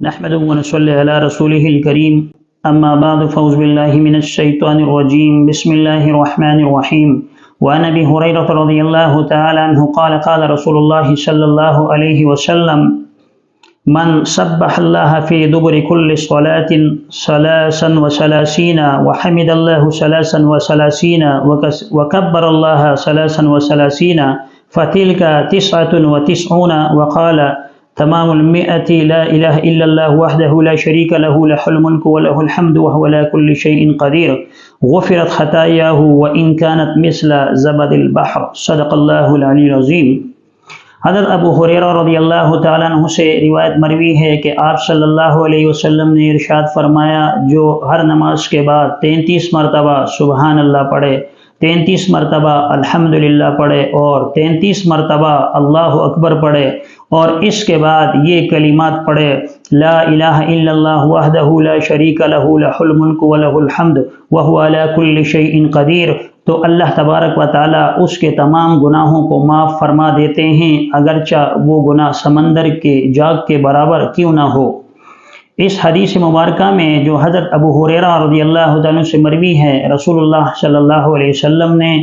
نحمده ونصلي على رسوله الكريم أما بعد فأعوذ بالله من الشيطان الرجيم بسم الله الرحمن الرحيم وعن أبي هريرة رضي الله تعالى عنه قال قال رسول الله صلى الله عليه وسلم من سبح الله في دبر كل صلاة ثلاثا وثلاثين وحمد الله ثلاثا وثلاثين وكبر الله ثلاثا وثلاثين فتلك 99 وقال تمام المئة لا إله إلا الله وحده لا شريك له له الملك وله الحمد وهو على كل شيء قدير غفرت خطاياه وإن كانت مثل زبد البحر صدق الله العلی العظیم۔ حضرت ابو ہریرہ رضی اللہ تعالیٰ عنہ سے روایت مروی ہے کہ آپ صلی اللہ علیہ وسلم نے ارشاد فرمایا، جو ہر نماز کے بعد 33 مرتبہ سبحان اللہ پڑھے، 33 مرتبہ الحمدللہ پڑھے اور 33 مرتبہ اللہ اکبر پڑھے اور اس کے بعد یہ کلمات پڑھے، لا الہ الا اللہ وحدہ لا شریک لہ لہ الملک ولہ الحمد وہو علی کل شیء قدیر، تو اللہ تبارک و تعالیٰ اس کے تمام گناہوں کو معاف فرما دیتے ہیں، اگرچہ وہ گناہ سمندر کے جاگ کے برابر کیوں نہ ہو۔ اس حدیث مبارکہ میں جو حضرت ابو ہریرہ رضی اللہ عنہ سے مروی ہے، رسول اللہ صلی اللہ علیہ وسلم نے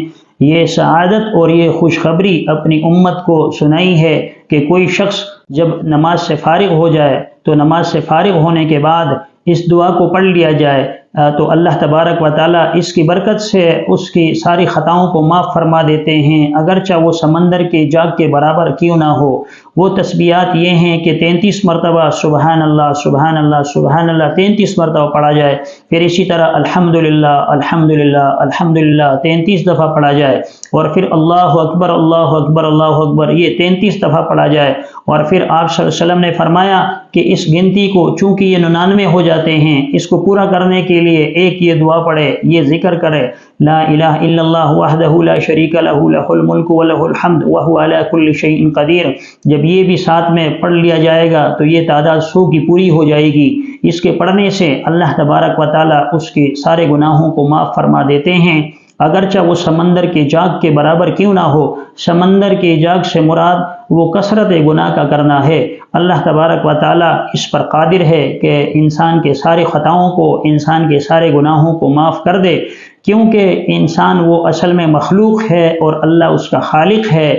یہ سعادت اور یہ خوشخبری اپنی امت کو سنائی ہے کہ کوئی شخص جب نماز سے فارغ ہو جائے تو نماز سے فارغ ہونے کے بعد اس دعا کو پڑھ لیا جائے تو اللہ تبارک و تعالیٰ اس کی برکت سے اس کی ساری خطاؤں کو معاف فرما دیتے ہیں، اگرچہ وہ سمندر کے جاگ کے برابر کیوں نہ ہو۔ وہ تسبیحات یہ ہیں کہ 33 مرتبہ سبحان اللہ سبحان اللہ سبحان اللہ 33 مرتبہ پڑھا جائے، پھر اسی طرح الحمدللہ الحمدللہ الحمدللہ 33 دفعہ پڑھا جائے، اور پھر اللہ اکبر اللہ اکبر اللہ اکبر یہ 33 دفعہ پڑھا جائے، اور پھر آپ صلی اللہ علیہ وسلم نے فرمایا کہ اس گنتی کو چونکہ یہ 99 ہو جاتے ہیں، اس کو پورا کرنے کے لیے ایک یہ دعا پڑھے، یہ ذکر کرے، لا الہ الا اللہ وحدہ لا شریک لہ لہ الملک ولہ الحمد وہو علی کل شیء قدیر۔ جب یہ بھی ساتھ میں پڑھ لیا جائے گا تو یہ تعداد 100 کی پوری ہو جائے گی۔ اس کے پڑھنے سے اللہ تبارک و تعالیٰ اس کے سارے گناہوں کو معاف فرما دیتے ہیں، اگرچہ وہ سمندر کے جاگ کے برابر کیوں نہ ہو۔ سمندر کے جاگ سے مراد وہ کثرت گناہ کا کرنا ہے۔ اللہ تبارک و تعالیٰ اس پر قادر ہے کہ انسان کے سارے خطاؤں کو، انسان کے سارے گناہوں کو معاف کر دے، کیونکہ انسان وہ اصل میں مخلوق ہے اور اللہ اس کا خالق ہے۔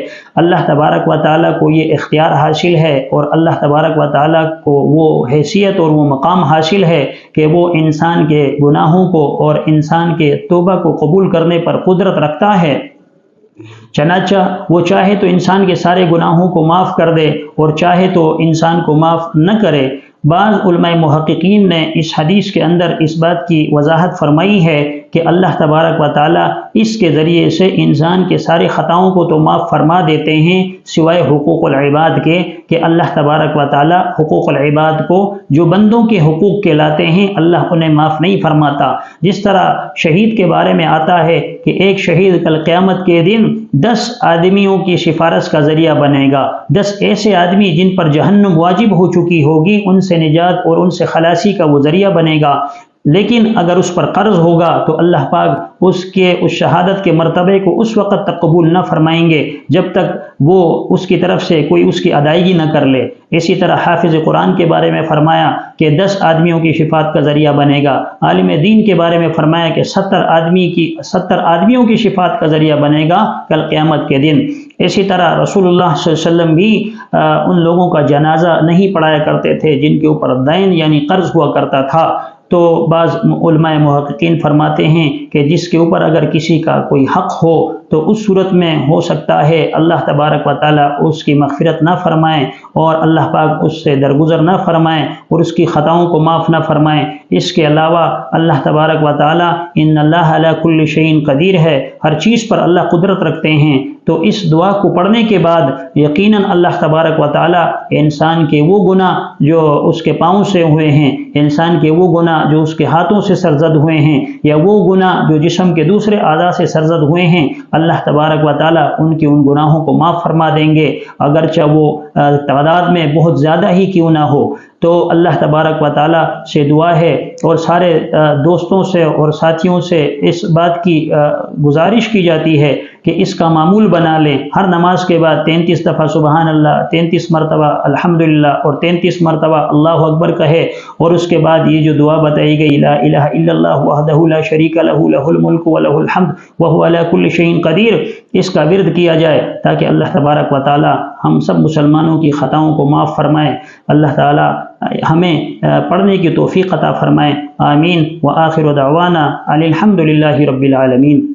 اللہ تبارک و تعالیٰ کو یہ اختیار حاصل ہے اور اللہ تبارک و تعالیٰ کو وہ حیثیت اور وہ مقام حاصل ہے کہ وہ انسان کے گناہوں کو اور انسان کے توبہ کو قبول کرنے پر قدرت رکھتا ہے۔ چنانچہ وہ چاہے تو انسان کے سارے گناہوں کو معاف کر دے اور چاہے تو انسان کو معاف نہ کرے۔ بعض علماء محققین نے اس حدیث کے اندر اس بات کی وضاحت فرمائی ہے کہ اللہ تبارک و تعالیٰ اس کے ذریعے سے انسان کے سارے خطاؤں کو تو معاف فرما دیتے ہیں، سوائے حقوق العباد کے، کہ اللہ تبارک و تعالیٰ حقوق العباد کو جو بندوں کے حقوق کہلاتے ہیں اللہ انہیں معاف نہیں فرماتا۔ جس طرح شہید کے بارے میں آتا ہے کہ ایک شہید کل قیامت کے دن 10 آدمیوں کی سفارش کا ذریعہ بنے گا، 10 ایسے آدمی جن پر جہنم واجب ہو چکی ہوگی، ان سے نجات اور ان سے خلاصی کا وہ ذریعہ بنے گا۔ لیکن اگر اس پر قرض ہوگا تو اللہ پاک اس شہادت کے مرتبے کو اس وقت تک قبول نہ فرمائیں گے جب تک وہ اس کی طرف سے کوئی اس کی ادائیگی نہ کر لے۔ اسی طرح حافظ قرآن کے بارے میں فرمایا کہ 10 آدمیوں کی شفاعت کا ذریعہ بنے گا۔ عالم دین کے بارے میں فرمایا کہ 70 آدمیوں کی شفاعت کا ذریعہ بنے گا کل قیامت کے دن۔ اسی طرح رسول اللہ صلی اللہ علیہ وسلم بھی ان لوگوں کا جنازہ نہیں پڑھایا کرتے تھے جن کے اوپر دین یعنی قرض ہوا کرتا تھا۔ تو بعض علماء محققین فرماتے ہیں کہ جس کے اوپر اگر کسی کا کوئی حق ہو تو اس صورت میں ہو سکتا ہے اللہ تبارک و تعالیٰ اس کی مغفرت نہ فرمائیں اور اللہ پاک اس سے درگزر نہ فرمائیں اور اس کی خطاؤں کو معاف نہ فرمائیں۔ اس کے علاوہ اللہ تبارک و تعالیٰ ان اللہ علی کل شیء قدیر ہے، ہر چیز پر اللہ قدرت رکھتے ہیں۔ تو اس دعا کو پڑھنے کے بعد یقیناً اللہ تبارک و تعالیٰ انسان کے وہ گناہ جو اس کے پاؤں سے ہوئے ہیں، انسان کے وہ گناہ جو اس کے ہاتھوں سے سرزد ہوئے ہیں، یا وہ گناہ جو جسم کے دوسرے اعضاء سے سرزد ہوئے ہیں، اللہ تبارک و تعالیٰ ان کے ان گناہوں کو معاف فرما دیں گے، اگرچہ وہ تعداد میں بہت زیادہ ہی کیوں نہ ہو۔ تو اللہ تبارک و تعالیٰ سے دعا ہے اور سارے دوستوں سے اور ساتھیوں سے اس بات کی گزارش کی جاتی ہے کہ اس کا معمول بنا لیں، ہر نماز کے بعد 33 دفعہ سبحان اللہ، 33 مرتبہ الحمدللہ اور 33 مرتبہ اللہ اکبر کہے، اور اس کے بعد یہ جو دعا بتائی گئی لا الہ الا اللہ وحدہ لا شریک لہ لہ الملک ولہ الحمد وہو علی کل شیء قدیر، اس کا ورد کیا جائے تاکہ اللہ تبارک و تعالی ہم سب مسلمانوں کی خطاؤں کو معاف فرمائے، اللہ تعالی ہمیں پڑھنے کی توفیق عطا فرمائے، آمین۔ وآخر دعوانا الحمد للہ رب العالمین۔